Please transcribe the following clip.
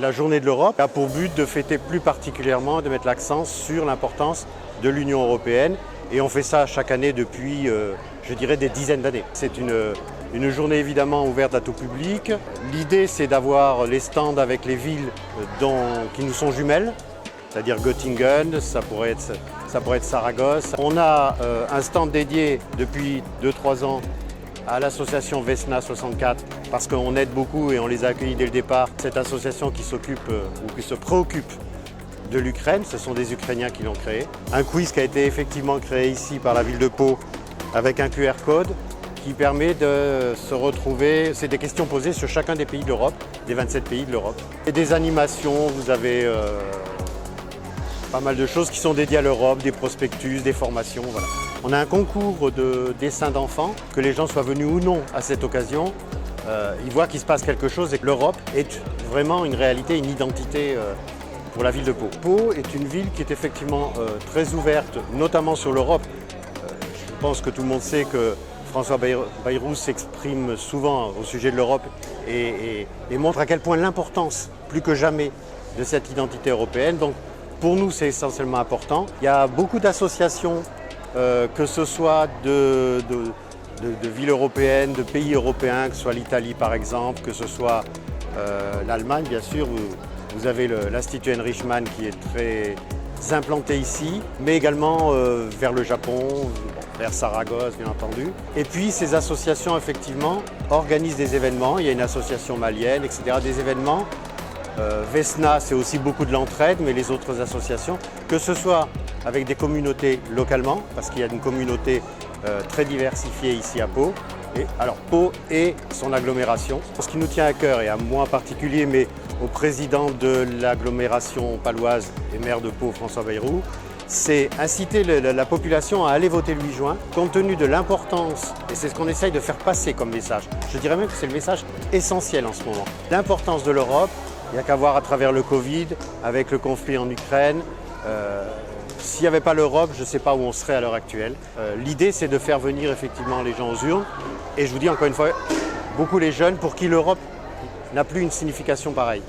La journée de l'Europe a pour but de fêter plus particulièrement, de mettre l'accent sur l'importance de l'Union européenne. Et on fait ça chaque année depuis, je dirais, des dizaines d'années. C'est une journée évidemment ouverte à tout public. L'idée, c'est d'avoir les stands avec les villes qui nous sont jumelles, c'est-à-dire Göttingen, ça pourrait être Saragosse. On a un stand dédié depuis 2-3 ans à l'association Vesna 64 parce qu'on aide beaucoup et on les a accueillis dès le départ. Cette association qui s'occupe ou qui se préoccupe de l'Ukraine, ce sont des Ukrainiens qui l'ont créé. Un quiz qui a été effectivement créé ici par la ville de Pau avec un QR code qui permet de se retrouver. C'est des questions posées sur chacun des pays de l'Europe, des 27 pays de l'Europe. Et des animations, vous avez pas mal de choses qui sont dédiées à l'Europe, des prospectus, des formations, voilà. On a un concours de dessin d'enfants, que les gens soient venus ou non à cette occasion, ils voient qu'il se passe quelque chose et que l'Europe est vraiment une réalité, une identité pour la ville de Pau. Pau est une ville qui est effectivement très ouverte, notamment sur l'Europe. Je pense que tout le monde sait que François Bayrou s'exprime souvent au sujet de l'Europe et montre à quel point l'importance, plus que jamais, de cette identité européenne. Donc pour nous, c'est essentiellement important. Il y a beaucoup d'associations, que ce soit de villes européennes, de pays européens, que ce soit l'Italie par exemple, que ce soit l'Allemagne bien sûr. Vous avez l'Institut Heinrich Mann qui est très implanté ici, mais également vers le Japon, vers Saragosse bien entendu. Et puis ces associations effectivement organisent des événements, il y a une association malienne, etc., des événements. Vesna, c'est aussi beaucoup de l'entraide, mais les autres associations, que ce soit avec des communautés localement, parce qu'il y a une communauté très diversifiée ici à Pau. Et alors Pau et son agglomération. Ce qui nous tient à cœur, et à moi en particulier, mais au président de l'agglomération paloise et maire de Pau, François Bayrou, c'est inciter la population à aller voter le 8 juin, compte tenu de l'importance, et c'est ce qu'on essaye de faire passer comme message. Je dirais même que c'est le message essentiel en ce moment. L'importance de l'Europe. Il n'y a qu'à voir à travers le Covid, avec le conflit en Ukraine. S'il n'y avait pas l'Europe, je ne sais pas où on serait à l'heure actuelle. L'idée, c'est de faire venir effectivement les gens aux urnes. Et je vous dis encore une fois, beaucoup les jeunes pour qui l'Europe n'a plus une signification pareille.